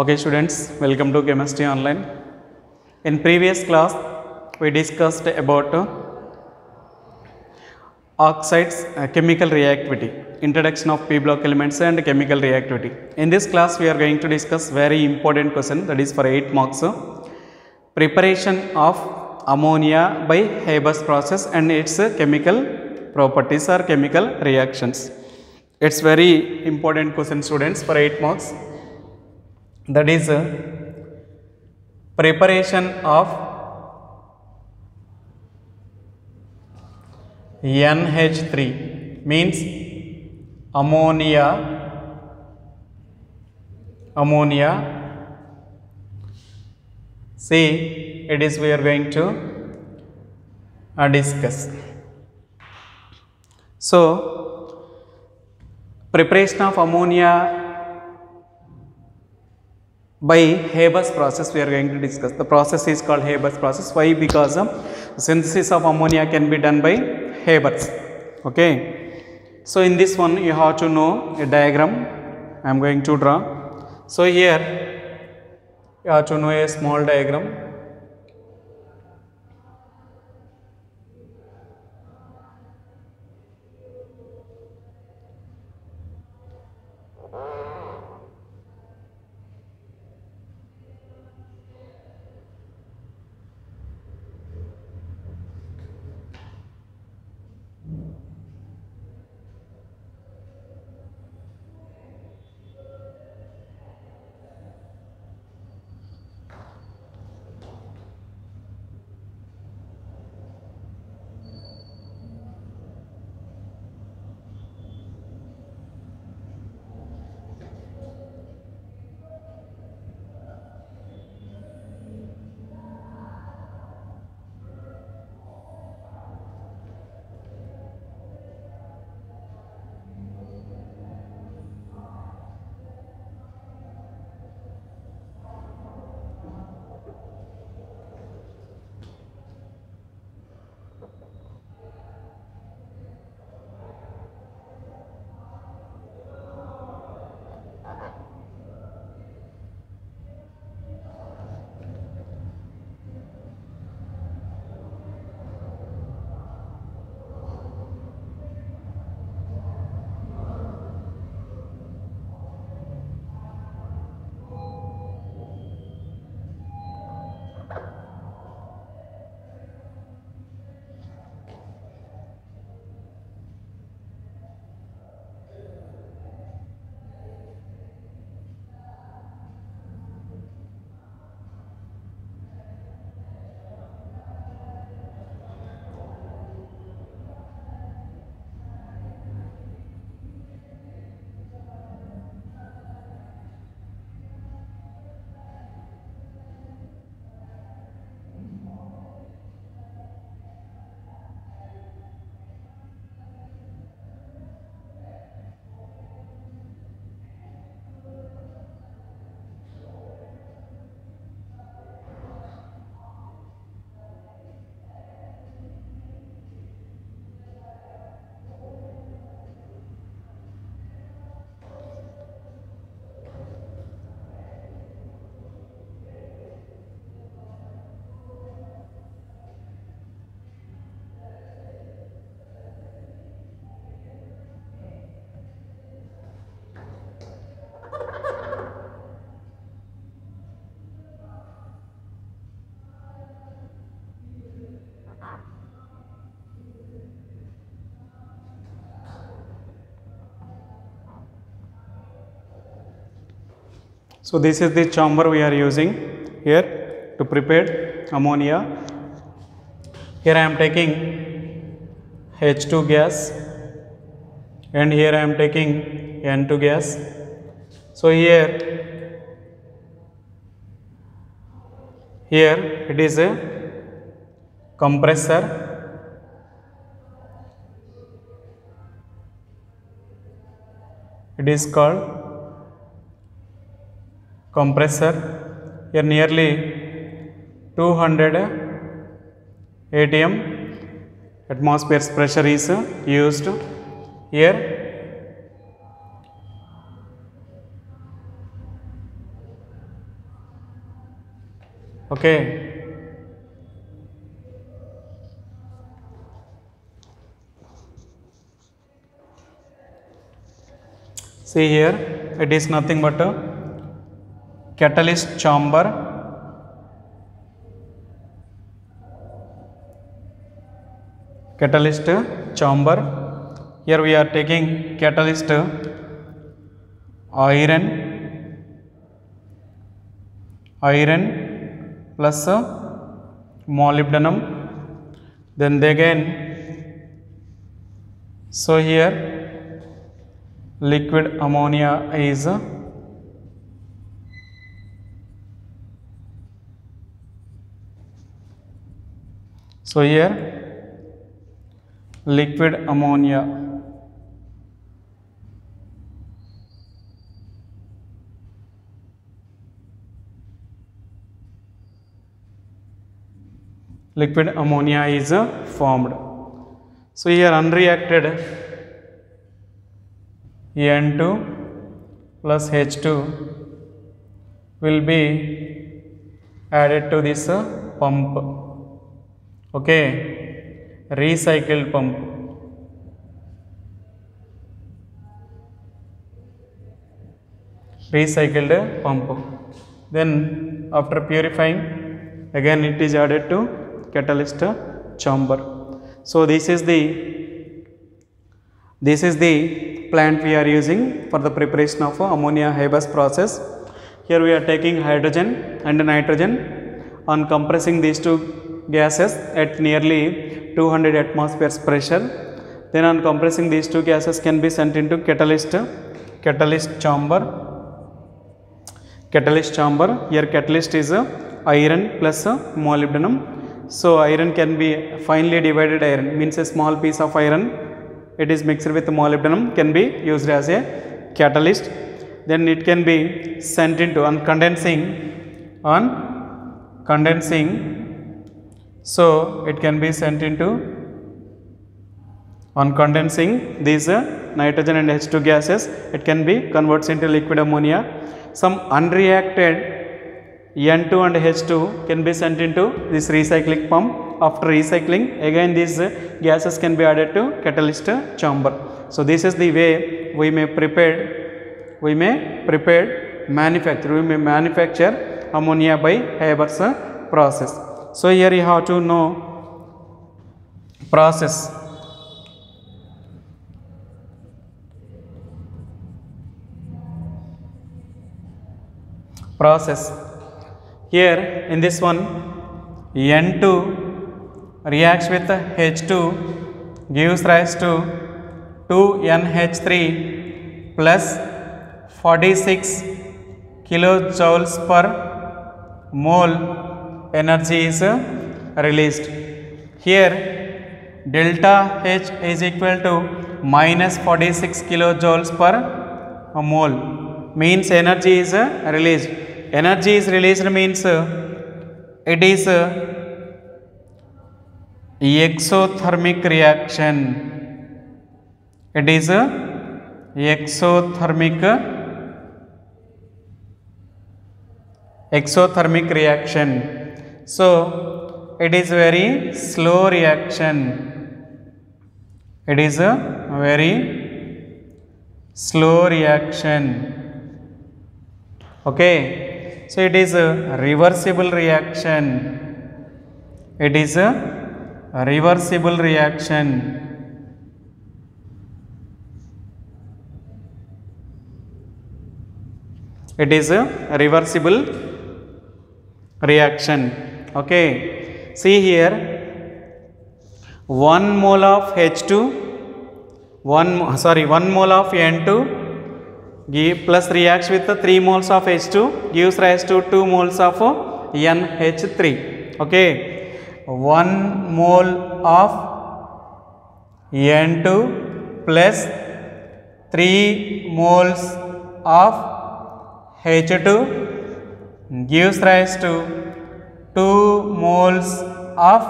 Okay students, welcome to Chemistry Online. In previous class, we discussed about oxides chemical reactivity, introduction of p block elements and chemical reactivity. In this class, we are going to discuss very important question, that is for 8 marks. Preparation of ammonia by Haber's process and its chemical properties or chemical reactions. It's very important question students for 8 marks. That is preparation of NH3 means ammonia. See, it is we are going to discuss. So, preparation of ammonia by Haber's process we are going to discuss. The process is called Haber's process. Why? Because synthesis of ammonia can be done by Haber's. Okay. So in this one you have to know a diagram. I am going to draw. So here you have to know a small diagram. So this is the chamber we are using here to prepare ammonia. Here I am taking H2 gas and here I am taking N2 gas. So here it is a compressor. It is called compressor. Here nearly 200 atm atmosphere's pressure is used. Here Okay. See here, it is nothing but a catalyst chamber. Catalyst chamber. Here we are taking catalyst iron plus molybdenum. Then again, so here liquid ammonia is so here liquid ammonia is formed. So here unreacted N2 plus H2 will be added to this pump. Okay, recycled pump. Then after purifying, again it is added to catalyst chamber. So this is the plant we are using for the preparation of ammonia HIBUS process. Here we are taking hydrogen and nitrogen on compressing these two gases at nearly 200 atmospheres pressure. Then on compressing these two gases can be sent into catalyst chamber. Here catalyst is iron plus molybdenum. So iron can be finely divided iron, means a small piece of iron, it is mixed with molybdenum, can be used as a catalyst. Then it can be sent into on condensing. So it can be sent into on condensing these nitrogen and H2 gases, it can be converted into liquid ammonia. Some unreacted N2 and H2 can be sent into this recycling pump. After recycling, again these gases can be added to catalyst chamber. So this is the way we may manufacture ammonia by HIBUS process. So here you have to know process. Here in this one, N2 reacts with H2, gives rise to 2NH3 plus 46 kilojoules per mole energy is released. Here delta H is equal to minus 46 kilojoules per mole, means energy is released. Energy is released means it is exothermic reaction. It is exothermic reaction. So it is very slow reaction. It is a very slow reaction. Okay. So it is a reversible reaction. It is a reversible reaction. It is a reversible reaction. Okay. See here, 1 mole of H2, 1 mole of N2 plus reacts with 3 moles of H2 gives rise to 2 moles of NH3. Okay, 1 mole of N2 plus 3 moles of H2 gives rise to 2 moles of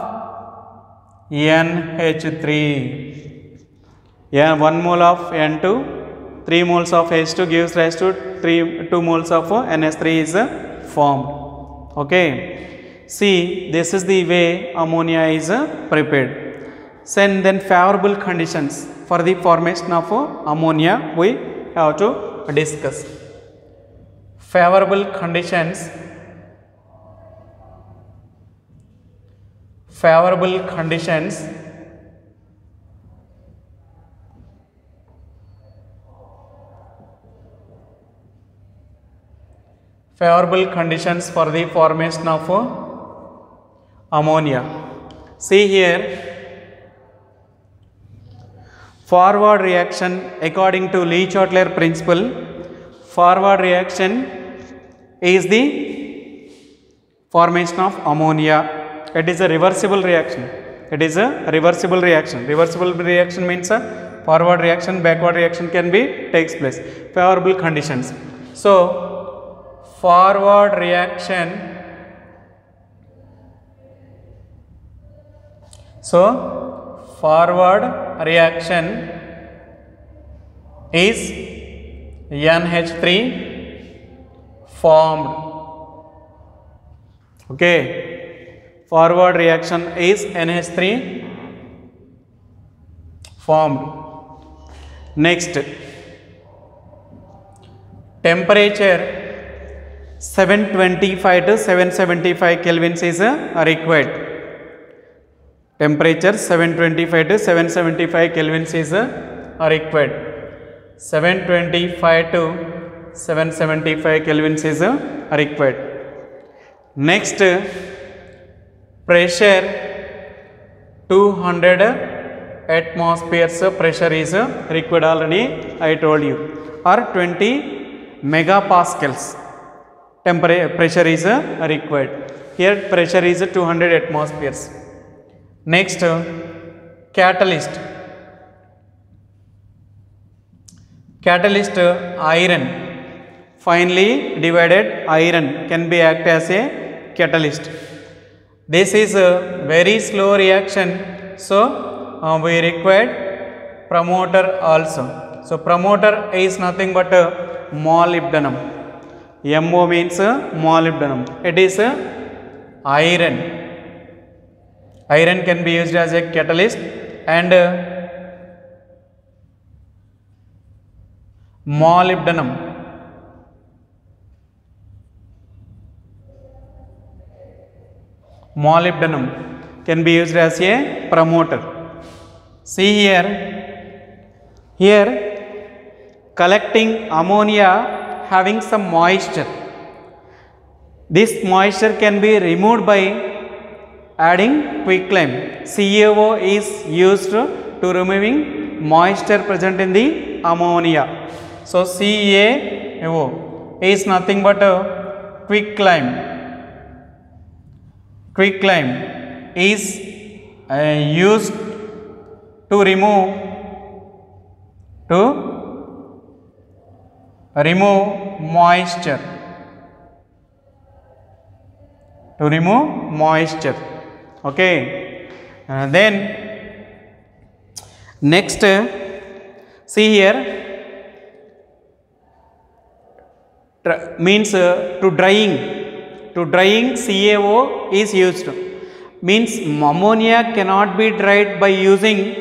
NH3. Yeah, 1 mole of N2, 3 moles of H2 gives rise to 2 moles of NH3 is formed. Okay. See, this is the way ammonia is prepared. And then favorable conditions for the formation of ammonia we have to discuss. Favorable conditions. Favorable conditions for the formation of ammonia. See here, forward reaction according to Le-Chatelier principle. Forward reaction is the formation of ammonia. It is a reversible reaction. It is a reversible reaction. Reversible reaction means a forward reaction, backward reaction can be takes place. Favorable conditions. So, forward reaction. So, forward reaction is NH3 formed. Okay. Forward reaction is NH3 formed. Next, temperature 725 to 775 kelvins is required. Temperature 725 to 775 kelvins is required. 725 to 775 kelvins is required. Next, pressure 200 atmospheres pressure is required, already I told you, or 20 megapascals pressure is required. Here pressure is 200 atmospheres. Next, catalyst. Catalyst iron, finely divided iron can be act as a catalyst. This is a very slow reaction, so we required promoter also. So promoter is nothing but molybdenum. MO means molybdenum. It is iron. Iron can be used as a catalyst, and molybdenum can be used as a promoter. See here collecting ammonia having some moisture. This moisture can be removed by adding quicklime. CaO is used to removing moisture present in the ammonia. So CaO is nothing but a quicklime. Quicklime is used to remove moisture. Okay. Then next, see here, means to drying CaO is used. Means ammonia cannot be dried by using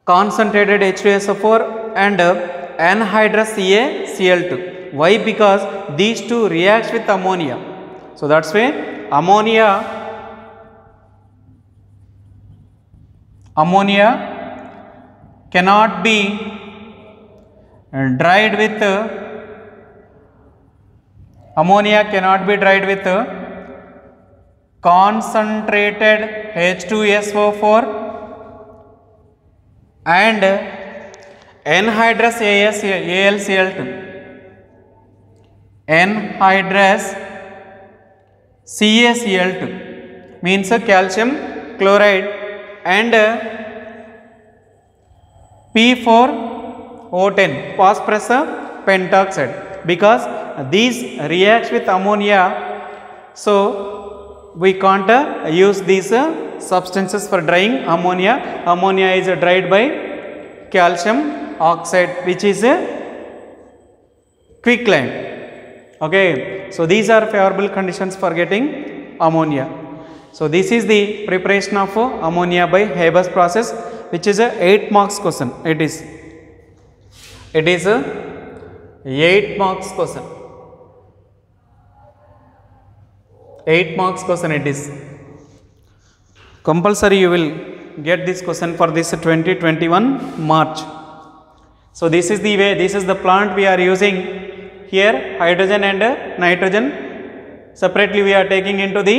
concentrated H2SO4 and anhydrous CaCl2. Why? Because these two react with ammonia. So that's why ammonia cannot be dried with concentrated H2SO4 and anhydrous AlCl2. Anhydrous CaCl2 means calcium chloride and P4O10 phosphorus pentoxide, because these reacts with ammonia, so we can't use these substances for drying ammonia. Ammonia is dried by calcium oxide, which is a quicklime. Okay, so these are favorable conditions for getting ammonia. So this is the preparation of ammonia by Haber's process, which is a 8 marks question. It is a 8 marks question. 8 marks question it is. Compulsory you will get this question for this 2021 March. So this is the way, this is the plant we are using here, hydrogen and nitrogen. Separately we are taking into the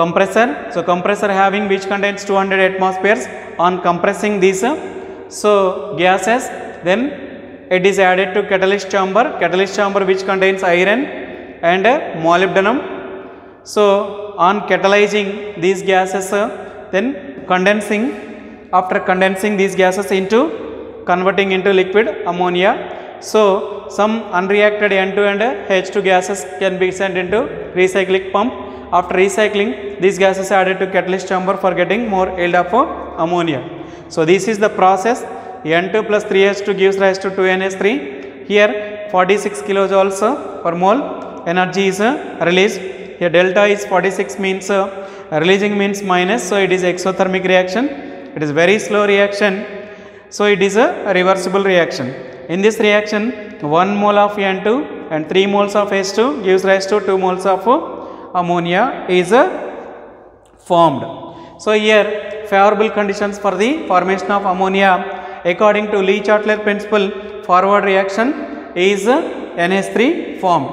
compressor. So compressor having which contains 200 atmospheres. On compressing these gases, then it is added to catalyst chamber which contains iron and molybdenum. So on catalyzing these gases, then condensing, after condensing these gases into converting into liquid ammonia. So some unreacted N2 and H2 gases can be sent into recycling pump. After recycling, these gases added to catalyst chamber for getting more yield of ammonia. So this is the process. N2 plus 3H2 gives rise to 2NH3. Here 46 kilojoules per mole energy is released. Here delta is 46 means releasing means minus, so it is exothermic reaction. It is very slow reaction, so it is a reversible reaction. In this reaction, 1 mole of N2 and 3 moles of H2 gives rise to 2 moles of ammonia is formed. So here favorable conditions for the formation of ammonia according to Le-Chatelier principle, forward reaction is NH3 formed.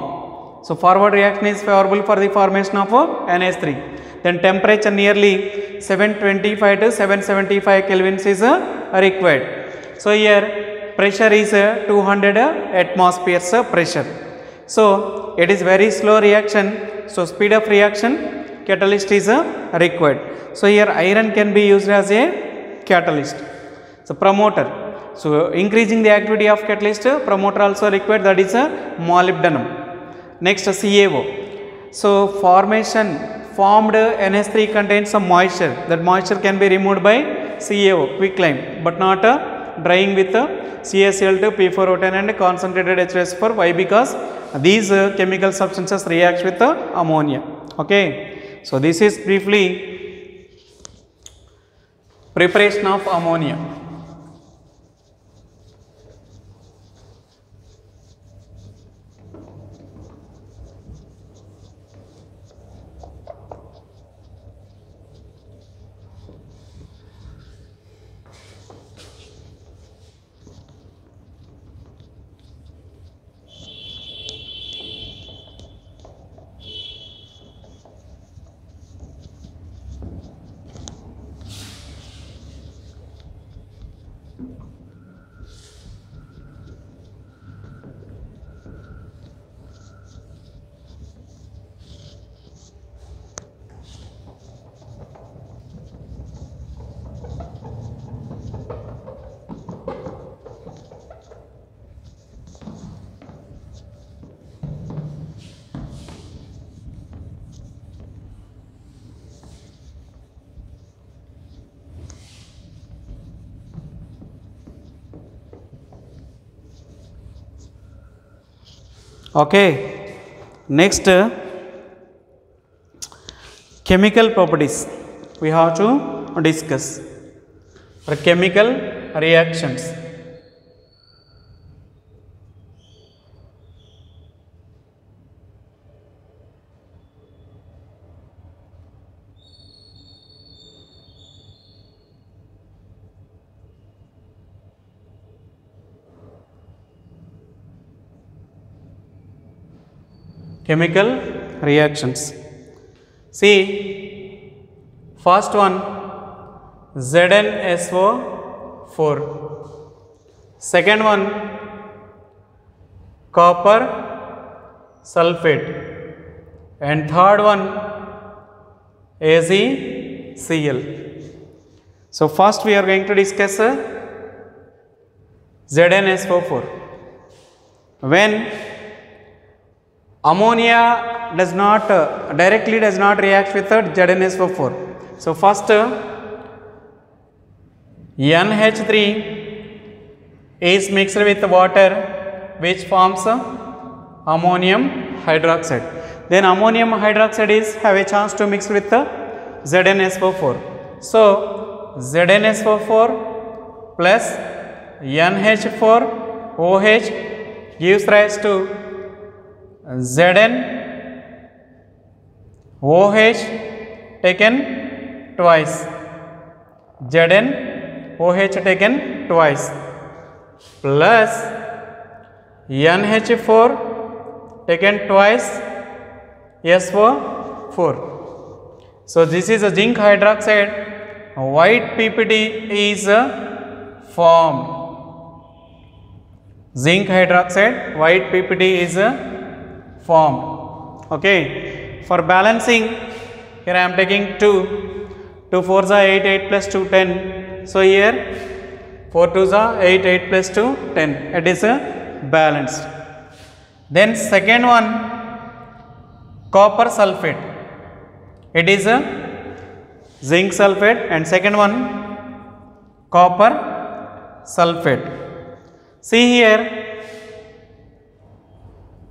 So forward reaction is favorable for the formation of NH3. Then temperature nearly 725 to 775 kelvins is required. So here pressure is 200 atmospheres pressure. So it is very slow reaction. So speed of reaction, catalyst is required. So here iron can be used as a catalyst. So promoter. So increasing the activity of catalyst, promoter also required, that is molybdenum. Next CaO. So formed NH3 contains some moisture. That moisture can be removed by CaO, quicklime, but not drying with CaCl2, P4O10 and concentrated H2SO4. Why? Because these chemical substances react with ammonia. Okay. So this is briefly preparation of ammonia. Okay. Next, chemical properties we have to discuss. For chemical reactions, chemical reactions. See, first one ZnSO4, second one copper sulfate, and third one AgCl. So first we are going to discuss ZnSO4. When ammonia does not directly react with ZnSO4. So first NH3 is mixed with water which forms ammonium hydroxide. Then ammonium hydroxide is have a chance to mix with the ZnSO4. So ZnSO4 plus NH4 OH gives rise to Zn OH taken twice, Zn OH taken twice, plus NH4 taken twice, SO4. So this is a zinc hydroxide. White PPT is formed. Zinc hydroxide, white PPT is formed. Okay. For balancing, here I am taking 2. 2 4s are 8, 8 plus 2, 10. So here 4 2s are 8, 8 plus 2, 10. It is balanced. Then second one, copper sulfate. It is a zinc sulfate, and second one copper sulfate. See here,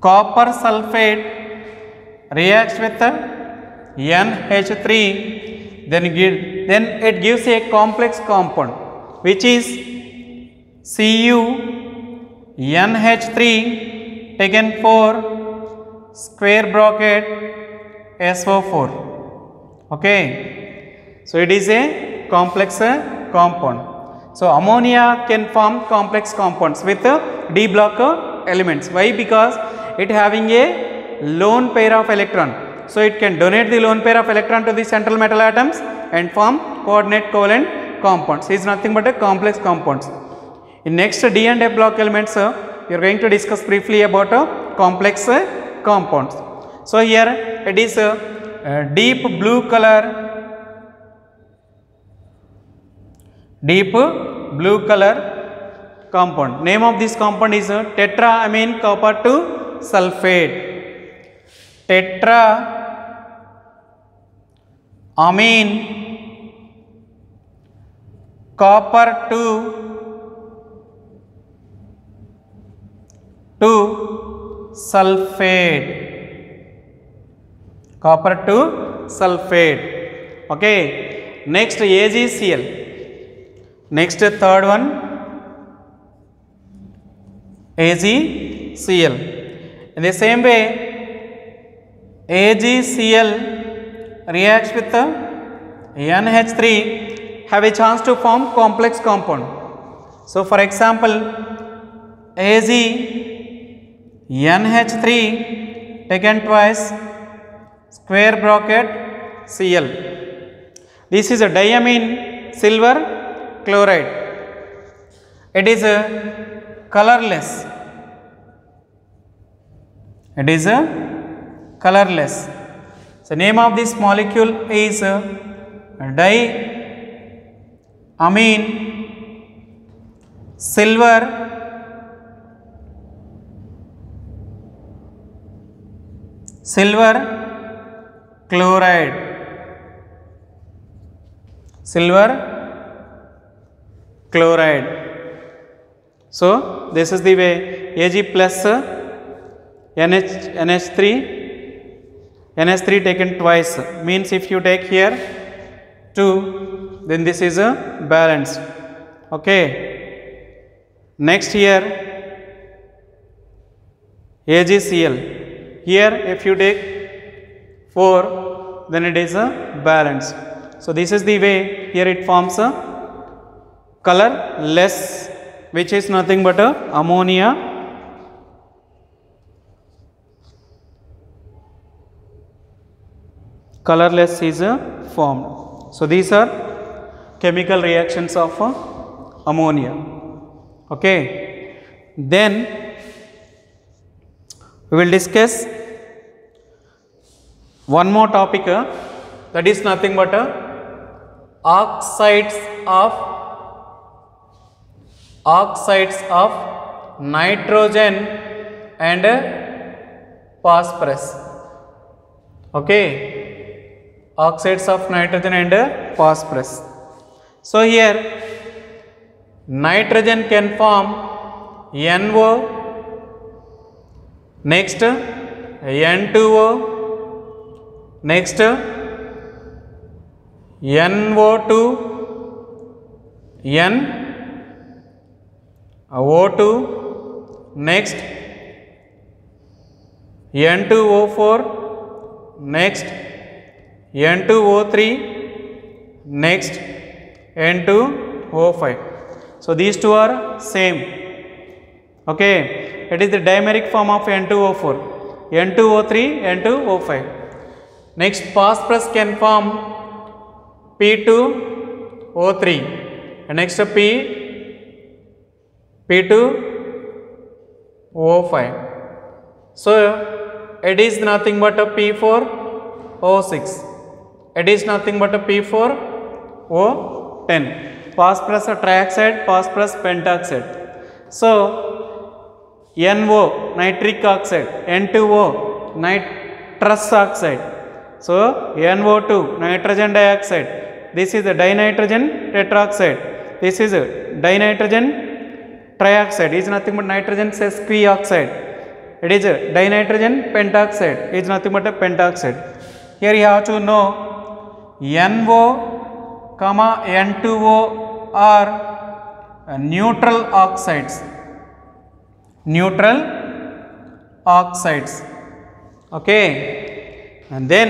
copper sulfate reacts with NH3, then it gives a complex compound which is Cu NH3 taken 4 square bracket SO4. Okay, so it is a complex compound. So ammonia can form complex compounds with D block elements. Why? Because it having a lone pair of electron. So it can donate the lone pair of electron to the central metal atoms and form coordinate covalent compounds. It is nothing but a complex compounds. In next D and F block elements, we are going to discuss briefly about complex compounds. So here it is deep blue color, compound. Name of this compound is tetraamine copper 2 sulfate. Tetraamine copper 2 sulfate. Copper 2 sulfate. Okay. Next AgCl. Next third one AgCl. In the same way, AgCl reacts with the NH3, have a chance to form complex compound. So for example, Ag NH3 taken twice square bracket Cl. This is a diamine silver chloride. It is colorless. It is colorless. So name of this molecule is diamine silver chloride. Silver chloride. So this is the way Ag plus NH3 taken twice, means if you take here 2, then this is a balanced. Okay. Next here AgCl. Here if you take 4, then it is a balanced. So this is the way here it forms a colorless, which is nothing but a ammonia colorless is formed. So these are chemical reactions of ammonia. Okay. Then we will discuss one more topic, that is nothing but oxides of nitrogen and phosphorus. Okay, oxides of nitrogen and phosphorus. So here nitrogen can form NO, next N2O, next NO2, NO2, next N2O4, next N2O3, next N2O5. So these two are same. Okay, it is the dimeric form of N2O4, N2O3, N2O5. Next phosphorus can form P2O3, and next P2O5. So it is nothing but a P4O6. It is nothing but a P4O10. Phosphorus trioxide, phosphorus pentoxide. So NO nitric oxide, N2O nitrous oxide. So NO2 nitrogen dioxide. This is a dinitrogen tetroxide. This is a dinitrogen trioxide. It is nothing but nitrogen sesquioxide. It is a dinitrogen pentoxide. It is nothing but a pentoxide. Here you have to know NO, N2O are neutral oxides. Neutral oxides. Okay, and then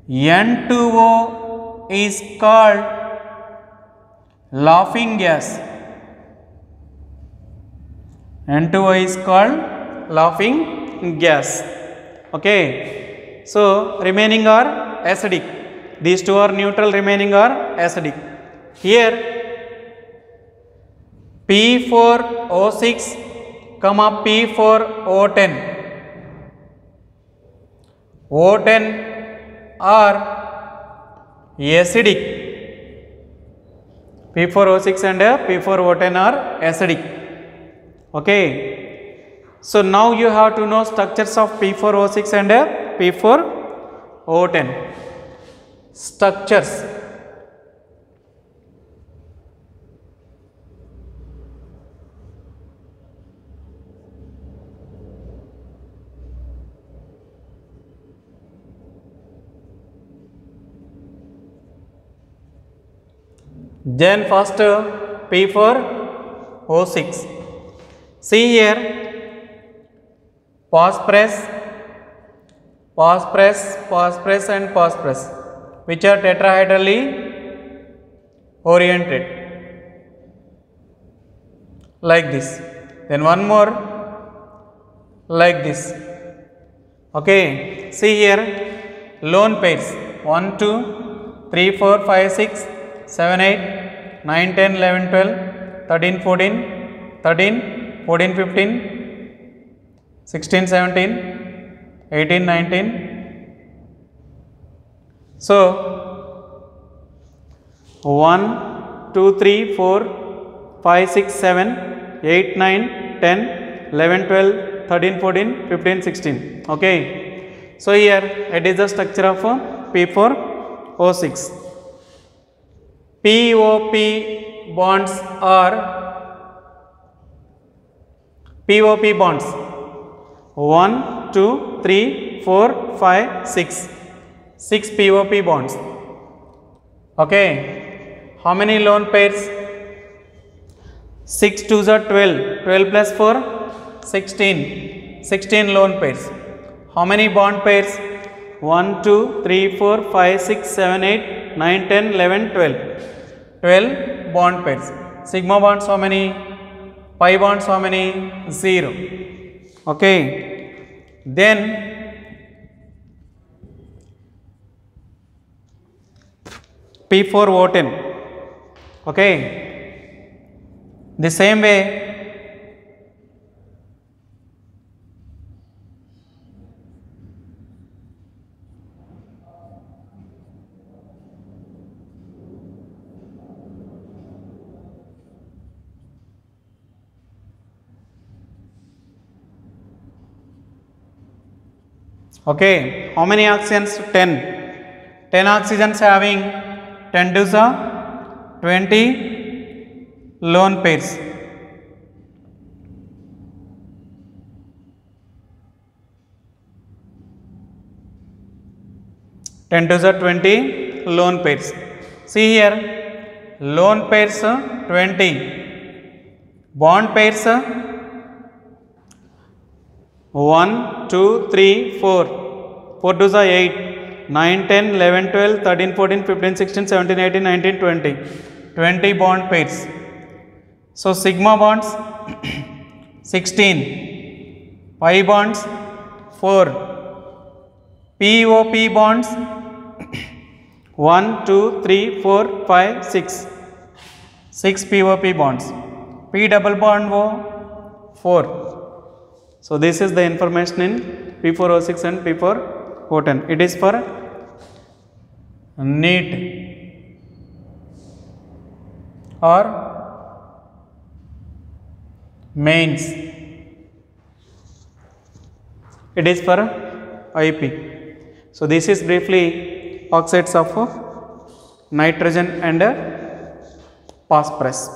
N2O is called laughing gas. N2O is called laughing gas. Okay, so remaining are acidic. These two are neutral, remaining are acidic. Here P4O6, P4O10. O10 are acidic. P4O6 and P4O10 are acidic. Okay. So now you have to know structures of P4O6 and P4O10. Structures. Then first P4O6. See here, phosphorus, phosphorus, phosphorus and phosphorus, which are tetrahedrally oriented like this. Then one more like this. Okay, see here, lone pairs 1, 2, 3, 4, 5, 6, 7, 8, 9, 10, 11, 12, 13, 14, 13, 14, 15, 16, 17, 18, 19. So 1, 2, 3, 4, 5, 6, 7, 8, 9, 10, 11, 12, 13, 14, 15, 16. Okay. So here it is the structure of P4O6. POP bonds are POP bonds 1, 2, 3, 4, 5, 6. 6 POP bonds. Okay. How many lone pairs? 6 2s are 12. 12 plus 4, 16. 16 lone pairs. How many bond pairs? 1, 2, 3, 4, 5, 6, 7, 8, 9, 10, 11, 12. 12 bond pairs. Sigma bonds how many? Pi bonds how many? 0. Okay. Then P4O10. Okay. The same way okay, how many oxygens? 10. 10 oxygens having 10 to the 20 lone pairs. 10 to the 20 lone pairs. See here, lone pairs 20, bond pairs 1, 2, 3, 4, 4 to the 8, 9, 10, 11, 12, 13, 14, 15, 16, 17, 18, 19, 20, 20 bond pairs. So sigma bonds 16, pi bonds 4, POP bonds 1, 2, 3, 4, 5, 6, 6 POP bonds, P double bond O 4. So this is the information in P4O6 and P4O10. It is for NEET or mains. It is for IP. So this is briefly oxides of nitrogen and phosphorus.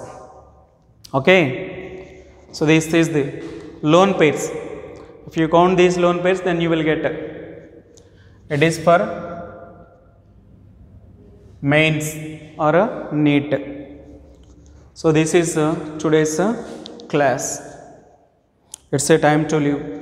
Okay. So this is the lone pairs. If you count these lone pairs, then you will get it is for mains or NEET. So this is today's class. It's a time to leave.